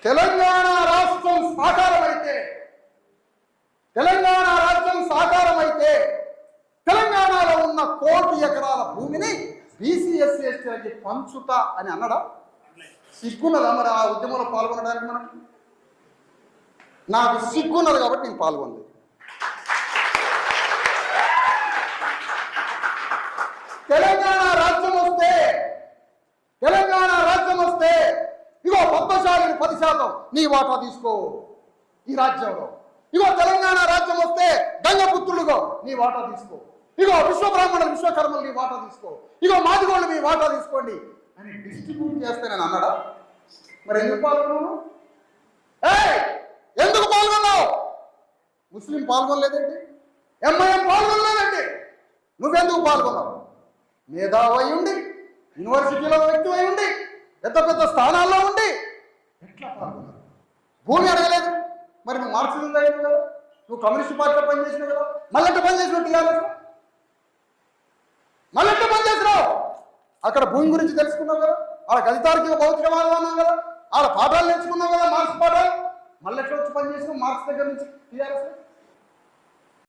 తెలంగాణ రాష్ట్రం సాకారమైతే తెలంగాణలో ఉన్న 1 కోటి ఎకరాల భూమిని బీసీ ఎస్సీ ఎస్టీలకి పంచుతా అని అన్నడా? సిగ్గున్నదా మరి ఆ ఉద్యమంలో పాల్గొనడానికి? నాకు సిగ్గున్నది కాబట్టి నేను పాల్గొనలేదు. తెలంగాణ రాజ్యం వస్తే ఇగో పద్మశాలిని 10% నీ వాటా తీసుకో ఈ రాజ్యంలో. ఇగో తెలంగాణ రాజ్యం వస్తే గంగపుత్రులుగో నీ వాటా తీసుకో. ఇగో విశ్వబ్రాహ్మణులు విశ్వకర్మలు నీ వాటా తీసుకో. ఇగో మాదిగోళ్ళు మీ వాటా తీసుకోండి అని డిస్ట్రిబ్యూట్ చేస్తే నేను అన్నాడా? మరి ఎందుకు పాల్గొన్నావు? ఎందుకు పాల్గొన్నావు? ముస్లిం పాల్గొనలేదండి, ఎంఐఎం పాల్గొనలేదండి, నువ్వెందుకు పాల్గొన్నావు? మేధావి ఉండి, యూనివర్సిటీలో వ్యక్తి అయి ఉండి, పెద్ద పెద్ద స్థానాల్లో ఉండి ఎట్లా పాల్గొన్నావు? భూమి అడగలేదు, మరి నువ్వు మార్క్సిజం చదివావు కదా, నువ్వు కమ్యూనిస్ట్ పార్టీలో పనిచేసినావు కదా, మళ్ళీ పనిచేసినావు టీఆర్ఎస్, మళ్ళీ పనిచేసినావు. అక్కడ భూమి గురించి తెలుసుకున్నావు కదా, ఆడ గణితార్కిక భౌతికవాదం అన్నావు కదా, ఆడ పాఠాలు నేర్చుకున్నావు కదా, మార్క్స్ పాఠాలు. మళ్ళీ ఎట్లా వచ్చి పనిచేసినావు మార్క్స్ దగ్గర నుంచి టీఆర్ఎస్?